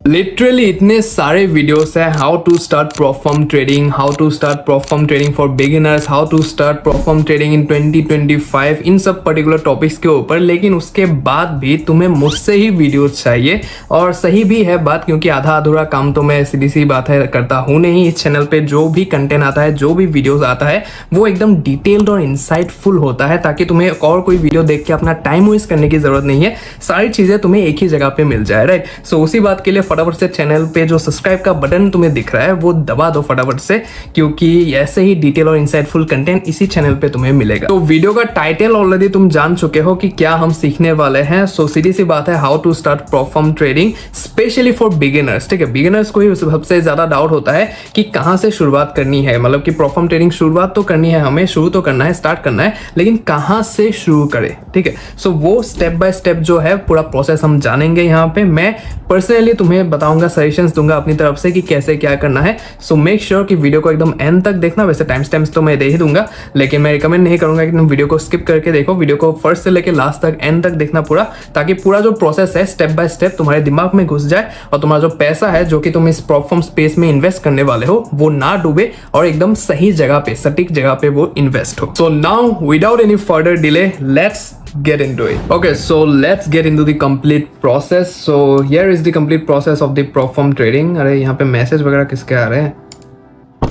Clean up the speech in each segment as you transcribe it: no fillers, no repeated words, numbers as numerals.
Literally इतने सारे videos है how to start prop firm trading, how to start prop firm trading for beginners, how to start prop firm trading in 2025, इन सब particular topics के ऊपर। लेकिन उसके बाद भी तुम्हें मुझसे ही वीडियोस चाहिए, और सही भी है बात, क्योंकि आधा अधूरा काम तो मैं सीधी सी बात है करता हूँ नहीं। इस चैनल पे जो भी कंटेंट आता है, जो भी वीडियोस आता है, वो एकदम डिटेल्ड और इंसाइटफुल होता है, ताकि तुम्हें और कोई वीडियो देख के अपना टाइम वेस्ट करने की जरूरत नहीं है। सारी चीजें तुम्हें एक ही जगह पे मिल जाए, राइट। सो उसी बात के लिए फटाफट से चैनल पे जो सब्सक्राइब का बटन तुम्हें दिख रहा है वो दबा दो फटाफट से, क्योंकि ऐसे ही डिटेल और इंसाइटफुल कंटेंट इसी चैनल पे तुम्हें मिलेगा। तो वीडियो का टाइटल ऑलरेडी तुम जान चुके हो कि क्या हम सीखने वाले हैं। सो सीधी सी बात है, how to start prop firm trading specially for beginners. ठीक है, बिगिनर्स को ही सबसे ज्यादा डाउट होता है कि कहां से शुरुआत करनी है, मतलब कि प्रॉफर्म ट्रेडिंग शुरुआत तो करनी है, हमें शुरू तो करना है, स्टार्ट करना है, लेकिन कहां से शुरू करें। ठीक है, सो वो स्टेप बाय स्टेप जो है पूरा प्रोसेस हम जानेंगे यहाँ पे। मैं पर्सनली तुम्हें बताऊंगा, सजेशंस दूंगा अपनी तरफ से कि कैसे क्या करना है। सो मेक श्योर कि वीडियो को एकदम एंड तक देखना। वैसे टाइम स्टैम्प्स तो मैं दे ही दूंगा, लेकिन मैं रिकमेंड नहीं करूंगा कि तुम वीडियो को स्किप करके देखो। वीडियो को फर्स्ट से लेकर लास्ट तक एंड तक देखना पूरा, ताकि पूरा जो प्रोसेस है स्टेप बाय स्टेप तुम्हारे दिमाग में घुस जाए, और तुम्हारा जो पैसा है जो कि तुम इस प्रॉफर्म स्पेस में इन्वेस्ट करने वाले हो वो ना डूबे, और एकदम सही जगह पे, सटीक जगह पे वो इन्वेस्ट हो। So now without any further delay, let's get into it. Okay, so let's get into the complete process. So here is the complete process of the प्रॉफर्म trading. अरे यहाँ पे मैसेज वगैरह किसके आ रहे हैं?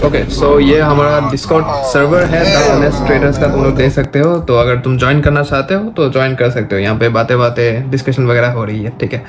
ओके, सो ये हमारा डिस्कॉर्ड सर्वर है द ऑनेस्ट ट्रेडर्स का, तुम लोग देख सकते हो। तो अगर तुम ज्वाइन करना चाहते हो तो ज्वाइन कर सकते हो। यहाँ पे बातें बातें डिस्कशन वगैरह हो रही है, ठीक है।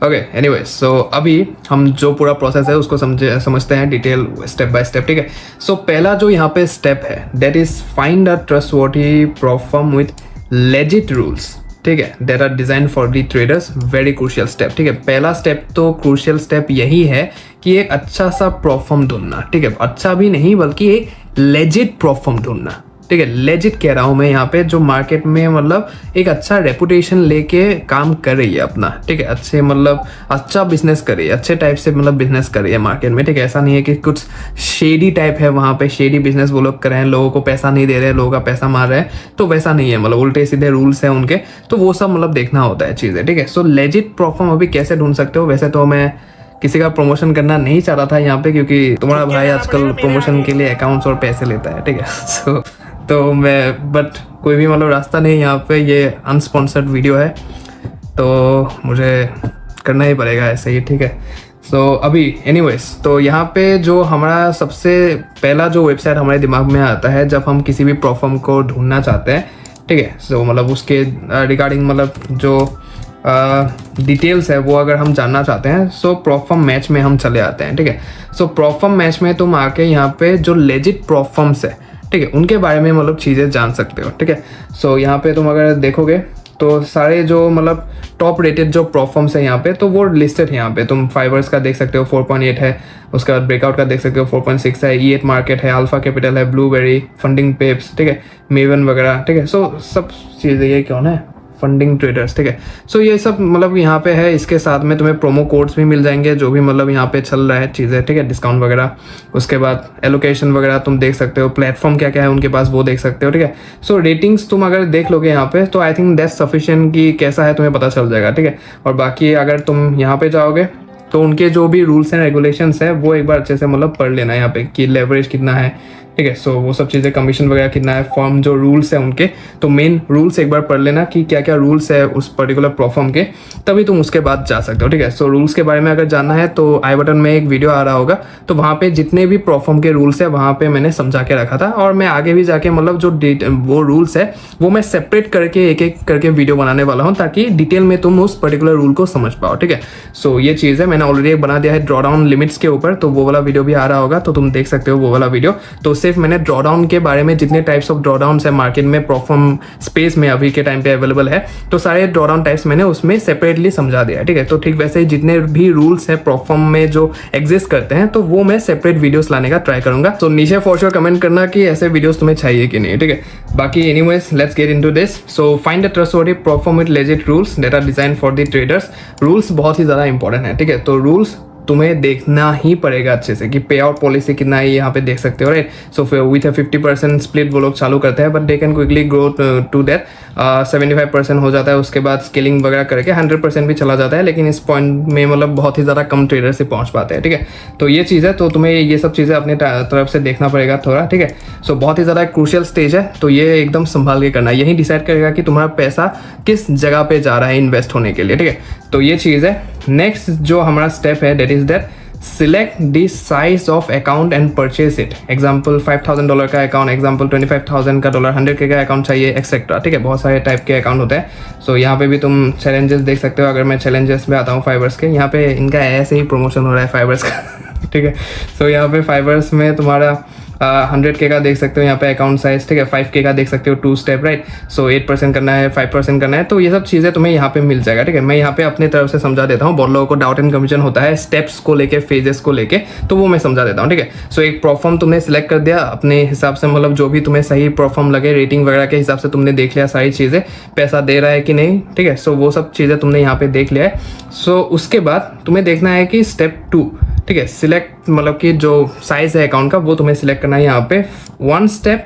ओके, एनीवेज, सो अभी हम जो पूरा प्रोसेस है उसको समझते हैं डिटेल स्टेप बाय स्टेप, ठीक है। सो पहला जो यहाँ पे स्टेप है, that is find a trustworthy prop firm with legit rules, ठीक है, that are design for the traders. Very crucial step, ठीक है। पहला स्टेप तो क्रूशियल स्टेप यही है कि एक अच्छा सा प्रॉफर्म ढूंढना, ठीक है। अच्छा भी नहीं बल्कि एक लेजिट प्रॉफर्म ढूंढना, ठीक है। लेजिट कह रहा हूं मैं यहाँ पे, जो मार्केट में मतलब एक अच्छा रेपुटेशन लेके काम कर रही है अपना, ठीक है। अच्छे मतलब अच्छा बिजनेस कर रही है, अच्छे टाइप से मतलब बिजनेस कर रही है मार्केट में, ठीक है। ऐसा नहीं है कि कुछ शेडी टाइप है वहाँ पे, शेडी बिजनेस वो लोग कर रहे हैं, लोगों को पैसा नहीं दे रहे हैं, लोगों का पैसा मार रहे हैं, तो वैसा नहीं है। मतलब उल्टे सीधे रूल्स हैं उनके, तो वो सब मतलब देखना होता है चीज़ें, ठीक है। सो लेजिट प्रॉफर्म अभी कैसे ढूंढ सकते हो? वैसे तो मैं किसी का प्रमोशन करना नहीं चाह रहा था यहाँ पे, क्योंकि तुम्हारा भाई आजकल प्रमोशन के लिए अकाउंट्स और पैसे लेता है, ठीक है। सो तो मैं बट कोई भी मतलब रास्ता नहीं यहाँ पे, ये अनस्पॉन्सर्ड वीडियो है तो मुझे करना ही पड़ेगा ऐसे ही, ठीक है। सो अभी एनीवेज, तो यहाँ पे जो हमारा सबसे पहला जो वेबसाइट हमारे दिमाग में आता है जब हम किसी भी प्रॉफर्म को ढूंढना चाहते हैं, ठीक है। सो मतलब उसके रिगार्डिंग मतलब जो डिटेल्स है वो अगर हम जानना चाहते हैं, सो प्रॉफर्म मैच में हम चले आते हैं, ठीक है। सो प्रॉफर्म मैच में तुम आके यहाँ पे जो लेजिट प्रॉफर्म्स है, ठीक है, उनके बारे में मतलब चीज़ें जान सकते हो, ठीक है। सो यहाँ पे तुम अगर देखोगे तो सारे जो मतलब टॉप रेटेड जो प्रॉफर्म्स है यहाँ पे, तो वो लिस्टेड है यहाँ पे। तुम फाइवर्स का देख सकते हो 4.8 है, उसके बाद ब्रेकआउट का देख सकते हो 4.6 है, E8 मार्केट है, अल्फा कैपिटल है, ब्लूबेरी, फंडिंग पेप्स, ठीक है, मेवन वगैरह, ठीक है। सो सब चीज़ें ये कौन है? फंडिंग ट्रेडर्स, ठीक है। सो ये सब मतलब यहाँ पे है। इसके साथ में तुम्हें प्रोमो कोड्स भी मिल जाएंगे, जो भी मतलब यहाँ पे चल रहा है चीज़ें, ठीक है, डिस्काउंट वगैरह। उसके बाद एलोकेशन वगैरह तुम देख सकते हो, प्लेटफॉर्म क्या क्या है उनके पास वो देख सकते हो, ठीक है। सो रेटिंग्स तुम अगर देख लोगे यहाँ पे, तो आई थिंक दैट्स सफिशिएंट कि कैसा है तुम्हें पता चल जाएगा, ठीक है। और बाकी अगर तुम यहाँ पे जाओगे तो उनके जो भी रूल्स एंड रेगुलेशंस है वो एक बार अच्छे से मतलब पढ़ लेना यहाँ पे, कि लेवरेज कितना है, ठीक है। सो वो सब चीज़ें, कमीशन वगैरह कितना है, फॉर्म जो रूल्स है उनके, तो मेन रूल्स एक बार पढ़ लेना कि क्या क्या रूल्स है उस पर्टिकुलर प्रॉफर्म के, तभी तुम उसके बाद जा सकते हो, ठीक है। सो रूल्स के बारे में अगर जानना है तो आई बटन में एक वीडियो आ रहा होगा, तो वहाँ पे जितने भी प्रॉफर्म के रूल्स है वहाँ पे मैंने समझा के रखा था, और मैं आगे भी जाके मतलब जो वो रूल्स है वो मैं सेपरेट करके एक एक करके वीडियो बनाने वाला हूँ, ताकि डिटेल में तुम उस पर्टिकुलर रूल को समझ पाओ, ठीक है। सो ये चीज़ है, मैंने ऑलरेडी एक बना दिया है ड्रॉडाउन लिमिट्स के ऊपर, तो वो वाला वीडियो भी आ रहा होगा, तो तुम देख सकते हो वो वाला वीडियो। तो सिर्फ मैंने ड्रॉडाउन के बारे में, जितने टाइप्स ऑफ ड्रॉडाउन है मार्केट में प्रॉफर्म स्पेस में अभी के टाइम पे अवेलेबल है, तो सारे ड्रॉडाउन टाइप्स मैंने उसमें सेपरेटली समझा दिया है, ठीक है। तो ठीक वैसे ही जितने भी रूल्स है प्रॉफर्म में जो एग्जिस्ट करते हैं, तो वो मैं सेपरेट वीडियोस लाने का ट्राई करूंगा। तो नीचे फॉर श्योर कमेंट करना कि ऐसे वीडियोस तुम्हें चाहिए कि नहीं, ठीक है। बाकी anyways, let's get into this. So find the trustworthy prop firm with legit rules that are design for the traders. Rules बहुत ही ज्यादा इंपॉर्टेंट है, ठीक है। तो रूल्स तुम्हें देखना ही पड़ेगा अच्छे से कि पे आउट पॉलिसी कितना है, यहाँ पे देख सकते हो राइट। सो विथ 50% स्प्लिट वो लोग चालू करते हैं, but they can quickly grow to that 75% हो जाता है, उसके बाद स्केलिंग वगैरह करके 100% भी चला जाता है, लेकिन इस पॉइंट में मतलब बहुत ही ज़्यादा कम ट्रेडर से पहुँच पाते हैं, ठीक है। तो ये चीज़ है, तो तुम्हें ये सब चीज़ें अपने तरफ से देखना पड़ेगा थोड़ा, ठीक है। सो बहुत ही ज़्यादा क्रूशियल स्टेज है, तो ये एकदम संभाल के करना है, यही डिसाइड करेगा कि तुम्हारा पैसा किस जगह पे जा रहा है इन्वेस्ट होने के लिए, ठीक है। तो ये चीज़ है। नेक्स्ट जो हमारा स्टेप है that is that select the size of account and purchase it. Example $5,000 का अकाउंट, एग्जाम्पल $25,000 का, $100K का अकाउंट चाहिए एक्सेट्रा, ठीक है। बहुत सारे टाइप के अकाउंट होते हैं। सो यहाँ पे भी तुम चैलेंजेस देख सकते हो। अगर मैं चैलेंजेस में आता हूँ फाइवर्स के, यहाँ पे इनका ऐसे ही प्रमोशन हो रहा है फाइवर्स का ठीक है। सो यहाँ पे फाइवर्स में तुम्हारा 100K का देख सकते हो यहाँ पे अकाउंट साइज, ठीक है। 5K का देख सकते हो 2 स्टेप राइट। सो 8% करना है, 5% करना है, तो ये सब चीज़ें तुम्हें यहाँ पे मिल जाएगा, ठीक है। मैं यहाँ पे अपने तरफ से समझा देता हूँ। बहुत लोगों को डाउट एंड कंफ्यूजन होता है स्टेप्स को लेके, फेजेस को लेके, तो वो मैं समझा देता हूँ, ठीक है। सो एक प्रोफॉर्म तुमने सिलेक्ट कर दिया अपने हिसाब से, मतलब जो भी तुम्हें सही प्रोफॉर्म लगे, रेटिंग वगैरह के हिसाब से तुमने देख लिया सारी चीज़ें, पैसा दे रहा है कि नहीं, ठीक है। सो वो सब चीज़ें तुमने यहाँ पे देख लिया है। सो उसके बाद तुम्हें देखना है कि स्टेप 2, ठीक है, सिलेक्ट मतलब कि जो साइज है अकाउंट का वो तुम्हें सिलेक्ट करना है यहाँ पे। 1 स्टेप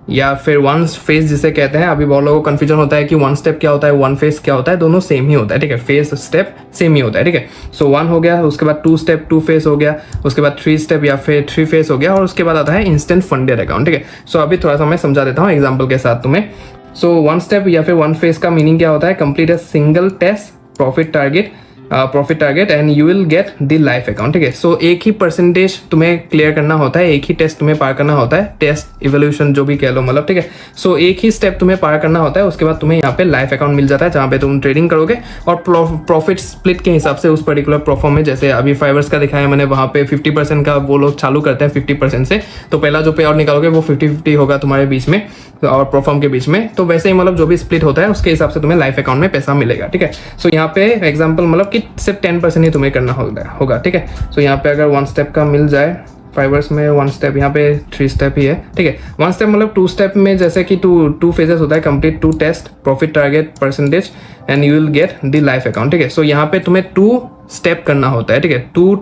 या फिर 1 फेज जिसे कहते हैं। अभी बहुत लोगों को कंफ्यूजन होता है कि 1 स्टेप क्या होता है, 1 फेज क्या होता है, दोनों सेम ही होता है, ठीक है। फेज स्टेप सेम ही होता है, ठीक है। सो 1 हो गया, उसके बाद 2 स्टेप 2 फेज हो गया, उसके बाद 3 स्टेप या फिर 3 फेज हो गया, और उसके बाद आता है इंस्टेंट फंडेड अकाउंट, ठीक है। सो अभी थोड़ा सा मैं समझा देता हूँ एग्जाम्पल के साथ तुम्हें। सो 1 स्टेप या फिर 1 फेज का मीनिंग क्या होता है, complete a single test profit target and you will get the life account, ठीक है। सो एक ही परसेंटेज तुम्हें क्लियर करना होता है, एक ही टेस्ट तुम्हें पार करना होता है, टेस्ट इवोल्यूशन जो भी कह लो, मतलब, ठीक है। सो एक ही स्टेप तुम्हें पार करना होता है, उसके बाद तुम्हें यहाँ पे लाइफ अकाउंट मिल जाता है, जहाँ पे तुम ट्रेडिंग करोगे और प्रॉफिट स्प्लिट के हिसाब से उस पर्टिकुलर प्रोफॉर्म में, जैसे अभी फाइवर्स का दिखाया मैंने, वहाँ पे 50% का वो लोग चालू करते हैं 50% से, तो पहला जो पे आउट निकालोगे वो 50-50 होगा तुम्हारे बीच में और प्रोफॉर्म के बीच में। तो वैसे ही मतलब जो भी स्प्लिट होता है उसके हिसाब से तुम्हें लाइफ अकाउंट में पैसा मिलेगा, ठीक है। सो यहाँ पे एग्जाम्पल मतलब कि सिर्फ 10% ही तुम्हें करना होगा, ठीक है। सो यहाँ पे अगर 1 स्टेप का मिल जाए फाइवर्स में, 1 स्टेप, यहाँ पे 3 स्टेप ही है, ठीक है। 1 स्टेप मतलब 2 स्टेप में जैसे कि 2 फेजेस होता है, complete 2 test profit target percentage and you will get the life account, ठीक है। सो यहाँ पे तुम्हें 2 स्टेप करना होता है, ठीक है। 2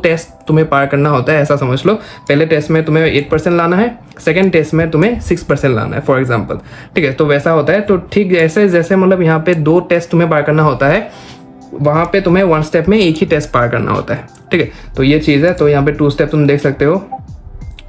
टेस्ट तुम्हें पार करना होता है, ऐसा समझ लो। पहले टेस्ट में तुम्हें 8% लाना है, सेकंड टेस्ट में तुम्हें 6% लाना है फॉर एग्जांपल, ठीक है। तो वैसा होता है। तो ठीक ऐसे जैसे मतलब यहाँ पे 2 टेस्ट तुम्हें पार करना होता है, वहाँ पे तुम्हें 1 स्टेप में एक ही टेस्ट पार करना होता है, ठीक है। तो ये चीज़ है। तो यहाँ पे 2 स्टेप तुम देख सकते हो,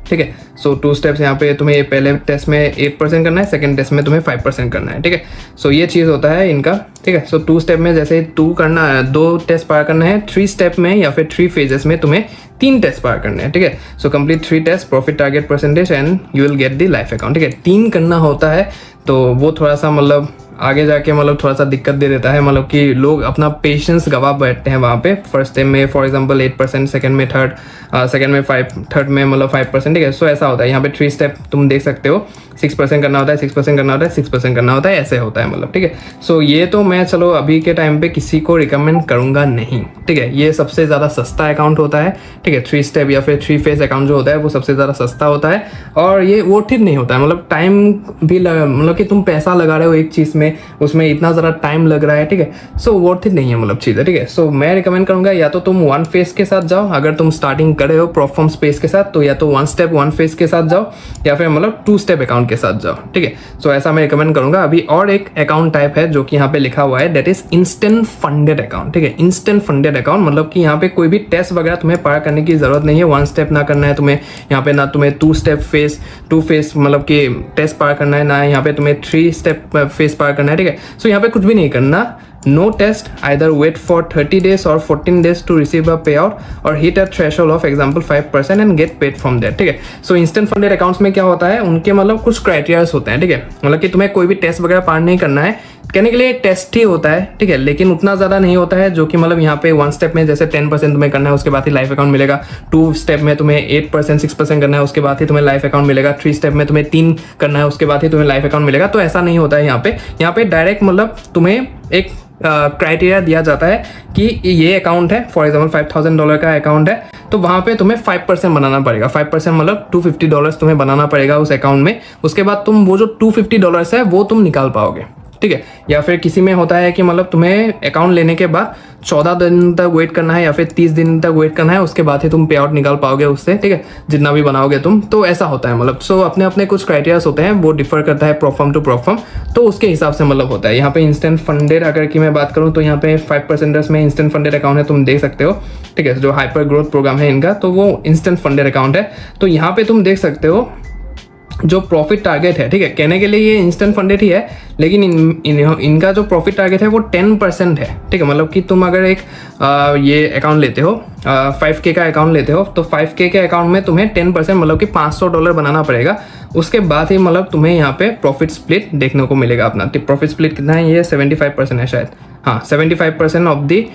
ठीक है। सो 2 स्टेप्स यहाँ पे तुम्हें पहले टेस्ट में 8% करना है, सेकंड टेस्ट में तुम्हें 5% करना है, ठीक है। सो ये चीज़ होता है इनका, ठीक है। सो 2 स्टेप में जैसे 2 टेस्ट पार करना है, 3 स्टेप में या फिर 3 फेजेस में तुम्हें 3 टेस्ट पार करने हैं, ठीक है। So complete 3 test profit target percentage and you will get the life account, ठीक है। 3 करना होता है, तो वो थोड़ा सा मतलब आगे जाके मतलब थोड़ा सा दिक्कत दे देता है, मतलब कि लोग अपना पेशेंस गवा बैठते हैं वहाँ पे। फर्स्ट टाइम में फॉर एग्जांपल 8%, सेकंड में 5, थर्ड में मतलब 5%, ठीक है। सो ऐसा होता है। यहाँ पे 3 स्टेप तुम देख सकते हो, 6% करना होता है, 6% करना होता है, 6% करना होता है, ऐसे होता है मतलब, ठीक है। सो ये तो मैं चलो अभी के टाइम पे किसी को रिकमेंड करूँगा नहीं, ठीक है। ये सबसे ज़्यादा सस्ता अकाउंट होता है, ठीक है। 3 स्टेप या फिर 3 फेज अकाउंट जो होता है वो सबसे ज़्यादा सस्ता होता है, और ये वर्थ इट नहीं होता है। मतलब टाइम भी मतलब कि तुम पैसा लगा रहे हो एक चीज़ में, उसमें इतना ज़्यादा टाइम लग रहा है, ठीक है। सो वर्थ इट नहीं है मतलब चीज़ है, ठीक है। सो मैं रिकमेंड करूँगा या तो तुम 1 फेज के साथ जाओ, अगर तुम स्टार्टिंग कर रहे हो प्रोफॉर्म स्पेस के साथ, तो या तो 1 स्टेप 1 फेज के साथ जाओ, या फिर मतलब 2 स्टेप अकाउंट के साथ जाओ, ठीक है। सो ऐसा मैं रिकमेंड करूंगा। अभी और एक अकाउंट टाइप है जो कि यहाँ पे लिखा हुआ है, that is instant funded account, ठीक है। इंस्टेंट फंडेड अकाउंट मतलब कि यहाँ पे कोई भी टेस्ट वगैरह तुम्हें पार करने की जरूरत नहीं है, 1 स्टेप ना करना है तुम्हें यहाँ पे, ना तुम्हें 2 फेज मतलब कि टेस्ट पार करना है, ना यहाँ पे तुम्हें 3 स्टेप फेज पार करना है, ठीक है। सो यहाँ पे कुछ भी नहीं करना, no test, either wait for 30 days or 14 days to receive a payout or hit a threshold of example 5% and get paid from there, ठीक है। सो इंस्टेंट फंडेड अकाउंट्स में क्या होता है, उनके मतलब कुछ क्राइटेरियाज होते हैं, ठीक है। मतलब कि तुम्हें कोई भी टेस्ट वगैरह पार नहीं करना है, कहने के लिए टेस्ट ही होता है, ठीक है, लेकिन उतना ज़्यादा नहीं होता है, जो कि मतलब यहाँ पे 1 स्टेप में जैसे 10% तुम्हें करना है, उसके बाद ही लाइफ अकाउंट मिलेगा। 2 स्टेप में तुम्हें 8%, 6% करना है, उसके बाद ही तुम्हें लाइफ अकाउंट मिलेगा। 3 स्टेप में तुम्हें 3 करना है, उसके बाद ही तुम्हें लाइफ अकाउंट मिलेगा। तो ऐसा नहीं होता है यहाँ पे डायरेक्ट मतलब तुम्हें एक क्राइटेरिया दिया जाता है कि ये अकाउंट है, फॉर एग्जाम्पल $5,000 का अकाउंट है, तो वहाँ पे तुम्हें 5% बनाना पड़ेगा। 5% मतलब $250 तुम्हें बनाना पड़ेगा उस अकाउंट में। उसके बाद तुम वो जो $250 है वो तुम निकाल पाओगे, ठीक है। या फिर किसी में होता है कि मतलब तुम्हें अकाउंट लेने के बाद 14 दिन तक वेट करना है या फिर 30 दिन तक वेट करना है, उसके बाद ही तुम पे आउट निकाल पाओगे उससे, ठीक है, जितना भी बनाओगे तुम। तो ऐसा होता है मतलब। सो अपने अपने कुछ क्राइटेरियाज होते हैं, वो डिफर करता है प्रोफर्म टू प्रोफर्म, तो उसके हिसाब से मतलब होता है। यहाँ पे इंस्टेंट फंडेड अगर की मैं बात करूँ तो यहाँ पे 5% में इंस्टेंट फंडेड अकाउंट है, तुम देख सकते हो, ठीक है। जो हाइपर ग्रोथ प्रोग्राम है इनका, तो वो इंस्टेंट फंडेड अकाउंट है। तो यहाँ पे तुम देख सकते हो जो प्रॉफिट टारगेट है, ठीक है, कहने के लिए ये इंस्टेंट फंडेड ही है, लेकिन इनका जो प्रॉफिट टारगेट है वो 10% है, ठीक है। मतलब कि तुम अगर एक ये अकाउंट लेते हो, 5K का अकाउंट लेते हो, तो 5K के अकाउंट में तुम्हें 10% मतलब कि $500 बनाना पड़ेगा। उसके बाद ही मतलब तुम्हें यहाँ पे प्रॉफिट स्प्लिट देखने को मिलेगा। अपना प्रॉफिट स्प्लिट कितना है, ये 75% है शायद, हाँ 75% ऑफ दी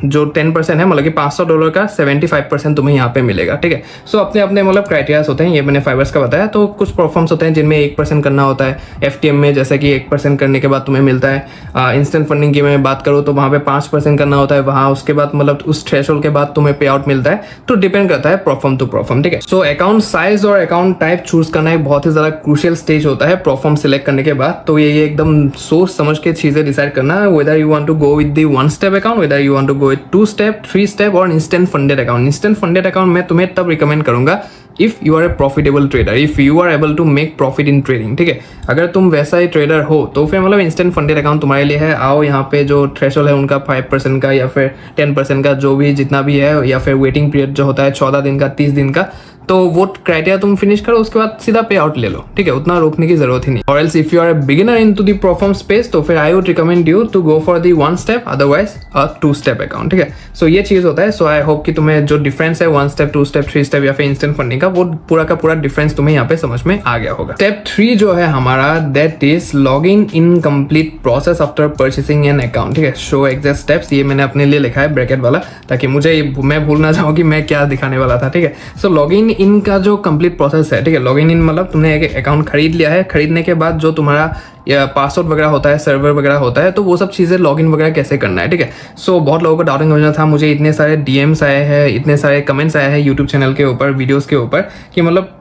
जो 10% है, मतलब कि $500 का 75% तुम्हें यहाँ पे मिलेगा, ठीक है। सो अपने अपने मतलब क्राइटेरियाज होते हैं, ये मैंने फाइवर्स का बताया। तो कुछ प्रोफॉर्म्स होते हैं जिनमें 1% करना होता है, FTM में जैसे कि 1% करने के बाद तुम्हें मिलता है। इंस्टेंट फंडिंग की मैं बात करूँ तो वहाँ पे 5% करना होता है, वहाँ उसके बाद मतलब उस थ्रेशोल्ड के बाद तुम्हें पे आउट मिलता है। तो डिपेंड करता है प्रोफॉर्म टू प्रोफॉर्म, ठीक है। सो अकाउंट साइज और अकाउंट टाइप चूज करना एक बहुत ही ज़्यादा क्रूशियल स्टेज होता है प्रोफॉर्म सिलेक्ट करने के बाद। तो ये एकदम सोच समझ के चीज़ें डिसाइड करना, whether you want to go with the 1 step account, whether you want to go with 2 step, 3 step और instant funded account. Instant funded account मैं तुम्हें तब रिकमेंड करूंगा if you are a profitable trader, if you are able to make profit in trading, ठीक है। अगर तुम वैसा ही ट्रेडर हो तो फिर मतलब इंस्टेंट फंडेड अकाउंट तुम्हारे लिए है। आओ यहाँ पे जो थ्रेशोल्ड है उनका 5% का या फिर 10% का जो भी जितना भी है, या फिर वेटिंग पीरियड जो होता है 14 दिन का, 30 दिन का, तो वो क्राइटेरिया तुम फिनिश करो, उसके बाद सीधा पे आउट ले लो, ठीक है। उतना रोकने की जरूरत ही नहीं। और else if you are a beginner into the prop firm space, तो फिर I would recommend you to go for the 1 step, otherwise a 2 step account, ठीक है। सो ये चीज होता है। सो आई होप कि तुम्हें जो डिफरेंस है 1 स्टेप, 2 स्टेप, 3 स्टेप या फिर इंस्टेंट फंडिंग का, वो पूरा का पूरा डिफरेंस तुम्हें यहाँ पे समझ में आ गया होगा। स्टेप 3 जो है हमारा, that is logging in complete process after purchasing an account, ठीक है। शो एग्जैक्ट स्टेप्स, ये मैंने अपने लिए लिखा है ब्रैकेट वाला, ताकि मैं भूल ना जाऊँ कि मैं क्या दिखाने वाला था, ठीक है। सो लॉगिन इन का जो कंप्लीट प्रोसेस है, ठीक है। लॉगिन इन मतलब तुमने एक अकाउंट खरीद लिया है, खरीदने के बाद जो तुम्हारा या पासवर्ड वगैरह होता है, सर्वर वगैरह होता है, तो वो सब चीज़ें लॉगिन वगैरह कैसे करना है, ठीक है। सो बहुत लोगों को डाउटिंग हो जाता था, मुझे इतने सारे DMs आए हैं, इतने सारे कमेंट्स आए हैं यूट्यूब चैनल के ऊपर, वीडियोस के ऊपर, कि मतलब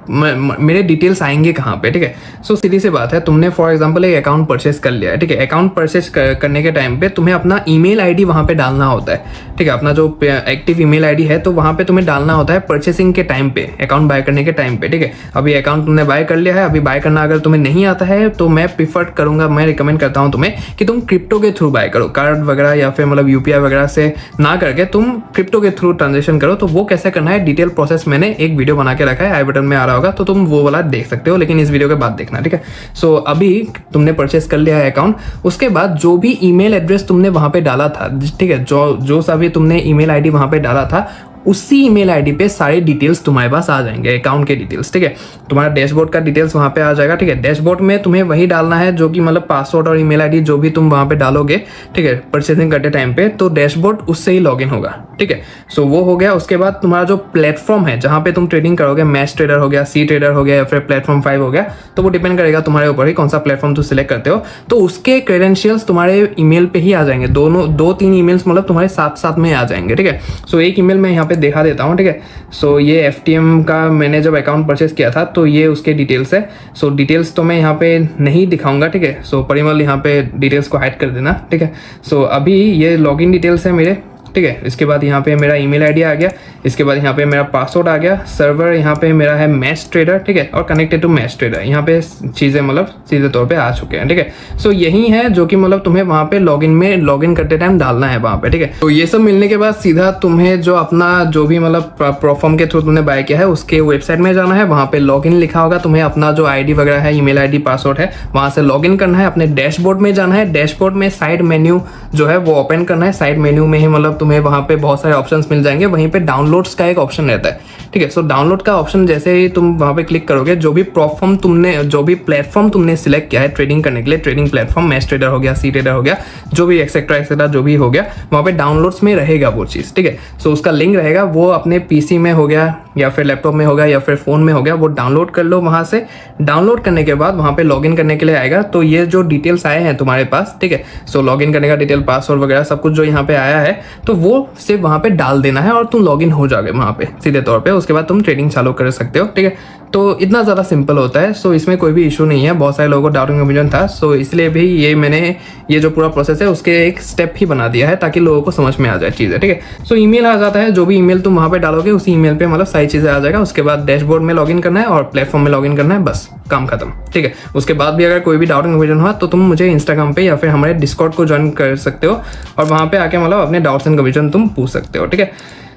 मेरे डिटेल्स आएंगे कहाँ पे, ठीक है। सो सीधी सी बात है, तुमने फॉर एग्जाम्पल एक अकाउंट परचेस कर लिया है, ठीक है। अकाउंट परचेस करने के टाइम पे तुम्हें अपना ईमेल ID वहाँ पे डालना होता है, ठीक है। अपना जो एक्टिव ईमेल ID है, तो वहाँ पे तुम्हें डालना होता है परचेसिंग के टाइम पे, अकाउंट बाय करने के टाइम पे, ठीक है। अभी अकाउंट तुमने बाय कर लिया है, अभी बाय करना अगर तुम्हें नहीं आता है, तो मैं प्रीफर करूंगा, मैं रिकमेंड करता हूं तुम्हें कि तुम क्रिप्टो के थ्रू बाय करो, कार्ड वगैरह या फिर मतलब UPI वगैरह से ना करके तुम क्रिप्टो के थ्रू ट्रांजेक्शन करो। तो वो कैसे करना है, डिटेल प्रोसेस मैंने एक वीडियो बना के रखा है, आई बटन में आ रहा होगा, तो तुम वो वाला देख सकते हो, लेकिन इस वीडियो के बाद देखना, ठीक है। सो अभी तुमने परचेस कर लिया है अकाउंट, उसके बाद जो भी ईमेल एड्रेस तुमने वहां पे डाला था, ठीक है, जो सा भी तुमने ईमेल ID वहां पे डाला था, उसी ईमेल ID पे सारे डिटेल्स तुम्हारे पास आ जाएंगे, अकाउंट के डिटेल्स, ठीक है। तुम्हारा डैशबोर्ड का डिटेल्स वहाँ पे आ जाएगा, ठीक है। डैशबोर्ड में तुम्हें वही डालना है जो कि मतलब पासवर्ड और ईमेल ID जो भी तुम वहाँ पे डालोगे, ठीक है, परचेसिंग करते टाइम पे, तो डैशबोर्ड उससे ही लॉगिन होगा, ठीक है। सो वो हो गया। उसके बाद तुम्हारा जो प्लेटफॉर्म है जहाँ पे तुम ट्रेडिंग करोगे, मैच ट्रेडर हो गया, सी ट्रेडर हो गया या फिर प्लेटफॉर्म 5 हो गया, तो वो डिपेंड करेगा तुम्हारे ऊपर ही कौन सा प्लेटफॉर्म तुम सिलेक्ट करते हो। तो उसके क्रेडेंशियल्स तुम्हारे ईमेल पे ही आ जाएंगे, 2-3 ईमेल्स मतलब तुम्हारे साथ साथ में आ जाएंगे, ठीक है। सो एक ईमेल मैं यहाँ पे दिखा देता हूँ, ठीक है। सो ये FTM का मैंने जब अकाउंट परचेस किया था, तो ये उसके डिटेल्स है। सो डिटेल्स तो मैं यहाँ पे नहीं दिखाऊंगा, ठीक है। सो परिमल यहाँ पे डिटेल्स को हाइड कर देना, ठीक है। सो अभी ये लॉगिन डिटेल्स है मेरे, ठीक है। इसके बाद यहाँ पे मेरा ईमेल ID आ गया, इसके बाद यहाँ पे मेरा पासवर्ड आ गया, सर्वर यहाँ पे मेरा है मैच ट्रेडर, ठीक है, और कनेक्टेड टू मैच ट्रेडर, यहाँ पे चीज़ें मतलब सीधे तौर पे आ चुके हैं, ठीक है। सो यही है जो कि मतलब तुम्हें वहाँ पे लॉगिन करते टाइम डालना है वहाँ पे, ठीक है। तो ये सब मिलने के बाद सीधा तुम्हें जो अपना जो भी मतलब प्रोफॉर्म के थ्रू तुमने बाय किया है उसके वेबसाइट में जाना है, वहाँ पे लॉगिन लिखा होगा, तुम्हें अपना जो ID वगैरह है, ईमेल ID, पासवर्ड है, वहाँ से लॉगिन करना है, अपने डैशबोर्ड में जाना है, डैशबोर्ड में साइड मेन्यू जो है वो ओपन करना है, साइड मेन्यू में ही मतलब तुम्हें वहाँ पे बहुत सारे ऑप्शंस मिल जाएंगे, वहीं पे डाउनलोड्स का एक ऑप्शन रहता है, ठीक है। सो डाउनलोड का ऑप्शन जैसे ही तुम वहाँ पे क्लिक करोगे, जो भी प्लेटफॉर्म तुमने सिलेक्ट किया है ट्रेडिंग करने के लिए, ट्रेडिंग प्लेटफॉर्म, मैच ट्रेडर हो गया, सी ट्रेडर हो गया, जो भी एक्सेट्रा जो भी हो गया, वहाँ पे डाउनलोड्स में रहेगा वो चीज़, ठीक है। सो उसका लिंक रहेगा, वो अपने PC में हो गया या फिर लैपटॉप में हो गया या फिर फ़ोन में हो गया, वो डाउनलोड कर लो वहाँ से। डाउनलोड करने के बाद वहाँ पे लॉगिन करने के लिए आएगा, तो ये जो डिटेल्स आए हैं तुम्हारे पास, ठीक है। सो लॉगिन करने का डिटेल, पासवर्ड वगैरह सब कुछ जो यहाँ पे आया है, तो वो सिर्फ वहाँ पे डाल देना है और तुम लॉगिन हो जाओगे वहाँ पे सीधे तौर पे। उसके बाद तुम ट्रेडिंग चालू कर सकते हो, ठीक है। तो इतना ज़्यादा सिंपल होता है। सो इसमें कोई भी इशू नहीं है। बहुत सारे लोगों को डाउटिंग कंफ्यूजन था, सो इसलिए भी ये मैंने ये जो पूरा प्रोसेस है उसके एक स्टेप ही बना दिया है ताकि लोगों को समझ में आ जाए चीज़ें, ठीक है। सो ईमेल आ जाता है, जो भी ईमेल तुम वहाँ पे डालोगे उसी ईमेल पे मतलब सारी चीज़ें आ जाएगा। उसके बाद डैशबोर्ड में लॉगिन करना है और प्लेटफॉर्म में लॉगिन करना है, बस काम खत्म, ठीक है। उसके बाद भी अगर कोई भी डाउटिंग कंफ्यूजन हुआ तो तुम मुझे इंस्टाग्राम पे या फिर हमारे डिस्कॉर्ड को ज्वाइन कर सकते हो और वहाँ पे आके मतलब अपने डाउट्स एंड कंफ्यूजन तुम पूछ सकते हो, ठीक है।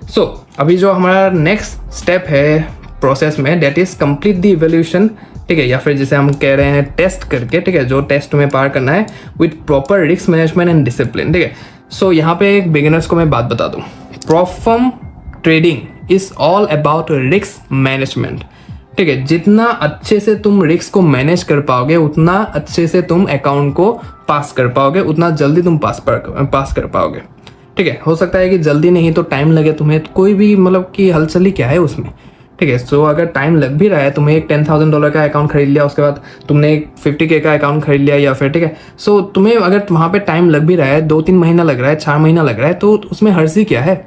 सो अभी जो हमारा नेक्स्ट स्टेप है प्रोसेस में, that is complete the evolution, ठीक है, या फिर जिसे हम कह रहे हैं टेस्ट करके, ठीक है, जो टेस्ट तुम्हें पार करना है with proper risk management and discipline, ठीक है। सो यहाँ पे एक बिगिनर्स को मैं बात बता दूँ, prop firm trading is all about risk management, ठीक है। जितना अच्छे से तुम रिस्क को मैनेज कर पाओगे उतना अच्छे से तुम अकाउंट को पास कर पाओगे, उतना जल्दी तुम पास कर पाओगे, ठीक है। हो सकता है कि जल्दी नहीं तो टाइम लगे तुम्हें, कोई भी मतलब कि हलचल ही क्या है उसमें, ठीक है। सो अगर टाइम लग भी रहा है, तुम्हें एक $10,000 का अकाउंट खरीद लिया, उसके बाद तुमने एक 50K का अकाउंट खरीद लिया या फिर, ठीक है। सो तुम्हें अगर वहाँ पे टाइम लग भी रहा है, 2-3 महीना लग रहा है, 4 महीना लग रहा है, तो उसमें हर्ज ही क्या है,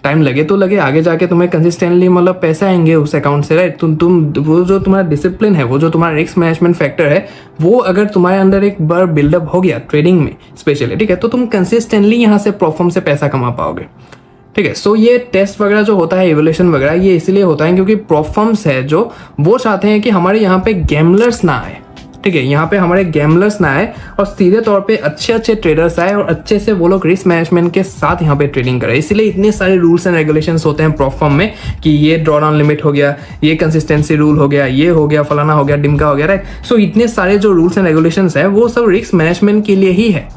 टाइम लगे तो लगे, आगे जाके तुम्हें कंसिस्टेंटली मतलब पैसे आएंगे उस अकाउंट से, राइट। तुम वो जो तुम्हारा डिसिप्लिन है, वो जो तुम्हारा रिस्क मैनेजमेंट फैक्टर है, वो अगर तुम्हारे अंदर एक बार बिल्डअप हो गया ट्रेडिंग में स्पेशली, ठीक है, तो तुम कंसिस्टेंटली यहाँ से प्रोफर्म से पैसा कमा पाओगे, ठीक है। सो ये टेस्ट वगैरह जो होता है, इवोल्यूशन वगैरह, ये इसलिए होता है क्योंकि प्रोफर्म्स है जो वो चाहते हैं कि हमारे यहाँ पे गैमलर्स ना आए, ठीक है, यहाँ पे हमारे गैमलर्स ना आए और सीधे तौर पे अच्छे ट्रेडर्स आए और अच्छे से वो लोग रिस्क मैनेजमेंट के साथ यहाँ पे ट्रेडिंग करें। इसलिए इतने सारे रूल्स एंड रेगुलेशंस होते हैं प्रोफर्म में कि ये ड्रॉ डाउन लिमिट हो गया, ये कंसिस्टेंसी रूल हो गया, ये हो गया, फलाना हो गया, डिमका हो गया, राइट। सो इतने सारे जो रूल्स एंड रेगुलेशंस है वो सब रिस्क मैनेजमेंट के लिए ही है,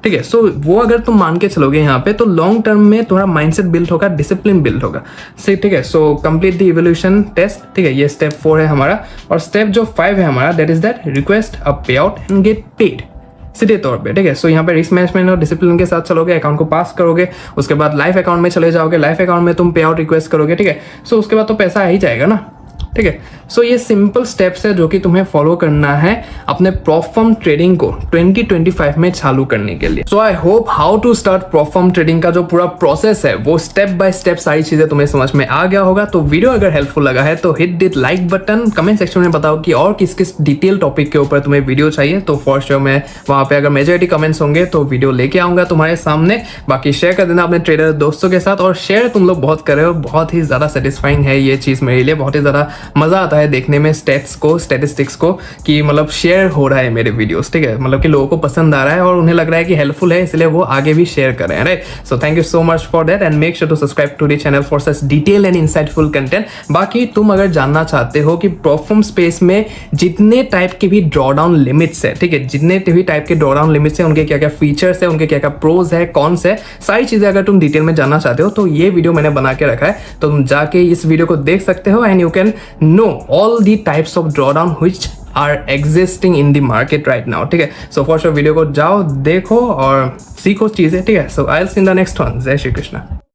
ठीक है। सो वो अगर तुम मान के चलोगे यहाँ पे तो लॉन्ग टर्म में तुम्हारा माइंडसेट बिल्ड होगा, डिसिप्लिन बिल्ड होगा, सही, ठीक है। So complete the evolution test, ठीक है, ये स्टेप 4 है हमारा। और स्टेप जो 5 है हमारा, दैट इज दैट रिक्वेस्ट अ पे आउट एंड गेट पेड, सीधे तौर पे, ठीक है। सो यहाँ पे रिस्क मैनेजमेंट और डिसिप्लिन के साथ चलोगे, अकाउंट को पास करोगे, उसके बाद लाइफ अकाउंट में चले जाओगे, लाइफ अकाउंट में तुम पे आउट रिक्वेस्ट करोगे, ठीक है। सो उसके बाद तो पैसा आ ही जाएगा ना, ठीक है। सो ये सिंपल स्टेप्स है जो कि तुम्हें फॉलो करना है अपने प्रोफर्म ट्रेडिंग को 2025 में चालू करने के लिए। So I hope how to start prop firm trading का जो पूरा प्रोसेस है वो स्टेप बाय स्टेप सारी चीजें तुम्हें समझ में आ गया होगा। तो वीडियो अगर हेल्पफुल लगा है तो hit the like button, comment section में बताओ कि और किस किस डिटेल टॉपिक के ऊपर तुम्हें वीडियो चाहिए, तो फॉर श्योर मैं वहां पे अगर मेजॉरिटी कमेंट्स होंगे तो वीडियो लेके आऊंगा तुम्हारे सामने। बाकी शेयर कर देना अपने ट्रेडर दोस्तों के साथ, और शेयर तुम लोग बहुत कर रहे हो, बहुत ही ज्यादा सेटिस्फाइंग है ये चीज मेरे लिए, बहुत ही ज्यादा मजा आता है देखने में स्टैटिस्टिक्स को कि मतलब शेयर हो रहा है मेरे वीडियोस, ठीक है, मतलब कि लोगों को पसंद आ रहा है और उन्हें लग रहा है कि हेल्पफुल है, इसलिए वो आगे भी शेयर कर रहे हैं, right. So thank you so much for that and make sure to subscribe to the channel for such detail and insightful content. बाकी तुम अगर जानना चाहते हो कि प्रोफर्म स्पेस में जितने टाइप के भी ड्रॉडाउन लिमिट्स है, ठीक है, जितने भी टाइप के ड्रॉडाउन लिमिट्स है, उनके क्या क्या फीचर्स है, उनके क्या क्या प्रोज है, कॉन्स है, सारी चीजें अगर तुम डिटेल में जानना चाहते हो तो ये वीडियो मैंने बना के रखा है, तो तुम जाके इस वीडियो को देख सकते हो and you can know all the types of drawdown which are existing in the market right now, ठीक है। सो फॉर श्योर वीडियो को जाओ, देखो और सीखो चीजें, ठीक है। So I will see in the next one. जय श्री कृष्णा।